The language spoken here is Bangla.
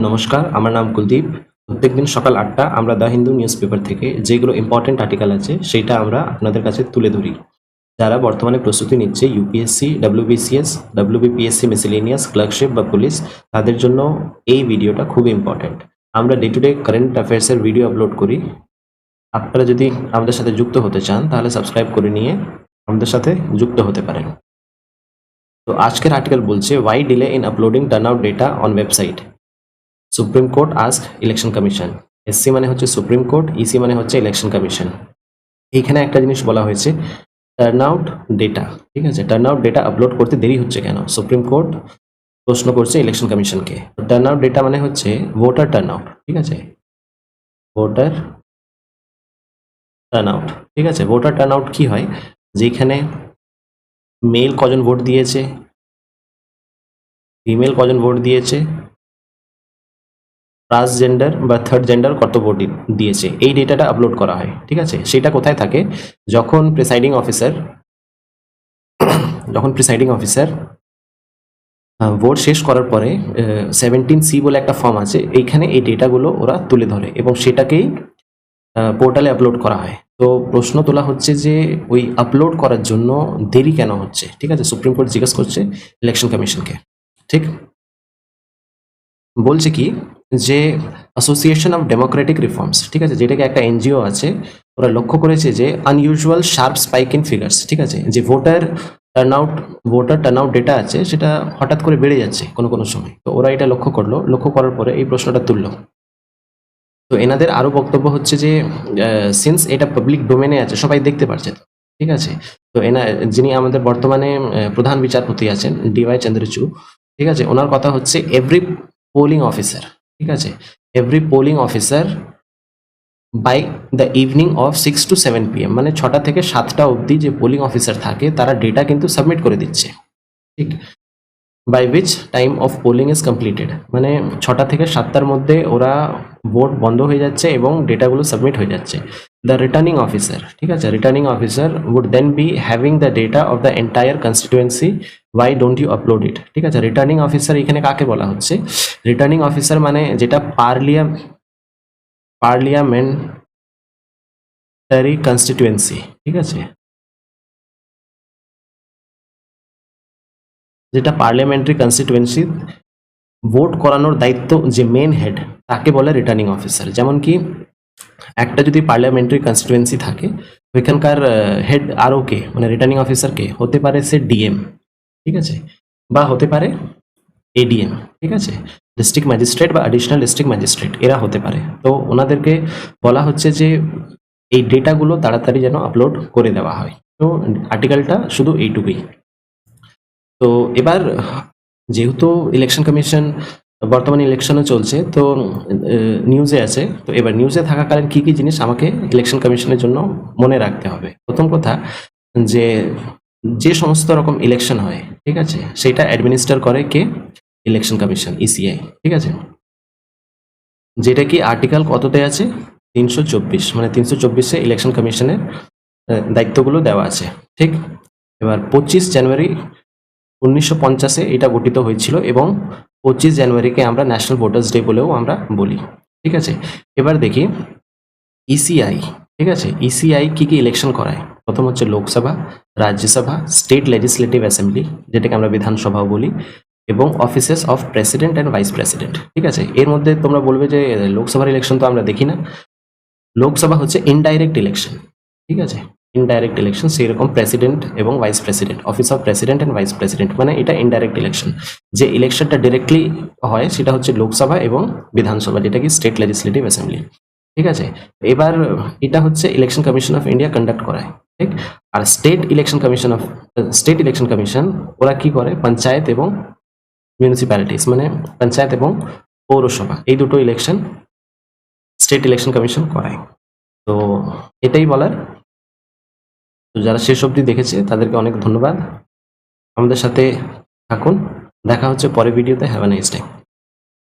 নমস্কার, আমার নাম কুলদীপ। প্রত্যেকদিন সকাল ৮টা আমরা দ্য হিন্দু নিউজ পেপার থেকে যেগুলো ইম্পর্টেন্ট আর্টিকেল আছে সেইটা আমরা আপনাদের কাছে তুলে ধরি। যারা বর্তমানে প্রস্তুতি নিচ্ছে UPSC, WBCS, WBPSC miscellaneous, clerkship বা পুলিশ, তাদের জন্য এই ভিডিওটা খুব ইম্পর্টেন্ট। আমরা ডে টু ডে কারেন্ট অ্যাফেয়ার্সের ভিডিও আপলোড করি। আপনারা যদি আমাদের সাথে যুক্ত হতে চান তাহলে সাবস্ক্রাইব করে নিয়ে আমাদের সাথে যুক্ত হতে পারেন। তো আজকের আর্টিকেল বলছে why delay in uploading turnout data on website. Supreme court ask election commission. SC মানে হচ্ছে সুপ্রিম কোর্ট, ইসি মানে হচ্ছে ইলেকশন কমিশন। এইখানে একটা জিনিস বলা হয়েছে, টার্নআউট ডেটা, ঠিক আছে, টার্নআউট ডেটা আপলোড করতে দেরি হচ্ছে কেন? সুপ্রিম কোর্ট প্রশ্ন করছে ইলেকশন কমিশনকে। টার্নআউট ডেটা মানে হচ্ছে ভোটার টার্নআউট, ঠিক আছে, ভোটার টার্নআউট, ঠিক আছে। ভোটার টার্নআউট কি হয়? যেখানে মেল কজন ভোট দিয়েছে, ফিমেল কজন ভোট দিয়েছে, ট্রান্সজেন্ডার বা থার্ড জেন্ডার কত ভোট দিয়েছে, এই ডেটাটা আপলোড করা হয়, ঠিক আছে। সেটা কোথায় থাকে? যখন প্রিসাইডিং অফিসার ভোট শেষ করার পরে 17C বলে একটা ফর্ম আছে, এইখানে এই ডেটাগুলো ওরা তুলে ধরে এবং সেটাকেই পোর্টালে আপলোড করা হয়। তো প্রশ্ন তোলা হচ্ছে যে ওই আপলোড করার জন্য দেরি কেন হচ্ছে, ঠিক আছে। সুপ্রিম কোর্ট জিজ্ঞেস করছে ইলেকশন কমিশনকে, ঠিক। বলছে কি যে অ্যাসোসিয়েশন অফ ডেমোক্রেটিক রিফর্মস, ঠিক আছে, যেটাকে একটা এনজিও আছে, ওরা লক্ষ্য করেছে যে unusual sharp spike in figures, ঠিক আছে, যে ভোটার টার্নআউট ডেটা আছে সেটা হঠাৎ করে বেড়ে যাচ্ছে কোনো কোনো সময়। তো ওরা এটা লক্ষ্য করার পরে এই প্রশ্নটা তুললো। তো এনাদের আরো বক্তব্য হচ্ছে যে সিন্স এটা পাবলিক ডোমেনে আছে, সবাই দেখতে পারছে, তো ঠিক আছে। তো যিনি আমাদের বর্তমানে প্রধান বিচারপতি আছেন, ডিওয়াই চন্দ্রচূড়, ঠিক আছে, ওনার কথা হচ্ছে এভরি পোলিং অফিসার, ঠিক আছে, every polling officer by the evening of 6 to 7 PM, মানে 6টা থেকে 7টা অবধি যে পোলিং অফিসার থাকে তারা ডেটা কিন্তু সাবমিট করে দিচ্ছে, ঠিক। By which time of polling is completed, মানে 6টা থেকে 7টার মধ্যে ওরা ভোট বন্ধ হয়ে যাচ্ছে এবং ডেটাগুলো সাবমিট হয়ে যাচ্ছে। দ্য রিটার্নিং অফিসার, ঠিক আছে, returning officer would then be having the data of the entire constituency, why don't you upload it, ঠিক আছে। রিটার্নিং অফিসার এখানে কাকে বলা হচ্ছে? রিটার্নিং অফিসার মানে যেটা পার্লিয়ামেন্টারি কনস্টিটুয়েন্সি, ঠিক আছে, যেটা পার্লামেন্টারি কনস্টিটুয়েন্সি ভোট করানোর দায়িত্ব যে মেন হেড, তাকে বলে রিটার্নিং অফিসার। যেমন কি একটা যদি পার্লামেন্টারি কনস্টিটুয়েন্সি থাকে, ওইখানকার হেড আরও কে, মানে রিটার্নিং অফিসার কে হতে পারে? সে ডিএম, ঠিক আছে, বা হতে পারে এডিএম, ঠিক আছে, ডিস্ট্রিক্ট ম্যাজিস্ট্রেট বা অ্যাডিশনাল ডিস্ট্রিক্ট ম্যাজিস্ট্রেট, এরা হতে পারে। তো ওনাদেরকে বলা হচ্ছে যে এই ডেটাগুলো তাড়াতাড়ি যেন আপলোড করে দেওয়া হয়। তো আর্টিকেলটা শুধু এইটুকুই। তো এবার যেহেতু ইলেকশন কমিশন বর্তমানে ইলেকশনও চলছে, তো নিউজে আছে, তো এবার নিউজে থাকাকালীন কি কি জিনিস আমাকে ইলেকশন কমিশনের জন্য মনে রাখতে হবে? প্রথম কথা, যে যে সমস্ত রকম ইলেকশন হয়, ঠিক আছে, সেটা অ্যাডমিনিস্টার করে কে? ইলেকশন কমিশন, ইসিআই, ঠিক আছে। যেটা কি আর্টিকেল কততে আছে? 324, মানে 324-এ ইলেকশন কমিশনের দায়িত্বগুলো দেওয়া আছে, ঠিক। এবার 25 জানুয়ারি 1950-এ এটা গঠিত হয়েছিল এবং 25 জানুয়ারিকে আমরা ন্যাশনাল ভোটার্স ডে বলেও আমরা বলি, ঠিক আছে। এবার দেখি ইসিআই, ঠিক আছে, ইসিআই কি কি ইলেকশন করায়? প্রথম হচ্ছে Lok Sabha, Rajya Sabha, state legislative assembly, যেটাকে আমরা বিধানসভাও বলি, এবং offices of president and vice president, ঠিক আছে। এর মধ্যে তোমরা বলবে যে লোকসভার ইলেকশন তো আমরা দেখি না। লোকসভা হচ্ছে ইনডাইরেক্ট ইলেকশন, ঠিক আছে, ইনডাইরেক্ট ইলেকশন, সেই রকম প্রেসিডেন্ট এবং vice president, office of president and vice president, মানে এটা ইনডাইরেক্ট ইলেকশন। যে ইলেকশনটা ডিরেক্টলি হয় সেটা হচ্ছে লোকসভা এবং বিধানসভা, যেটা কি স্টেট লেজিসলেটিভ অ্যাসেম্বলি, ঠিক আছে। এবার এটা হচ্ছে election commission of India conduct করায়, ঠিক। আর স্টেট ইলেকশন কমিশন ওরা কি করে? পঞ্চায়েত এবং মিউনিসিপ্যালিটিস, মানে পঞ্চায়েত এবং পৌরসভা, এই দুটো ইলেকশন স্টেট ইলেকশন কমিশন করায়। তো এটাই বলার। তো যারা শেষ অবধি দেখেছে তাদেরকে অনেক ধন্যবাদ। আমাদের সাথে থাকুন, দেখা হচ্ছে পরের ভিডিওতে। Have a nice time.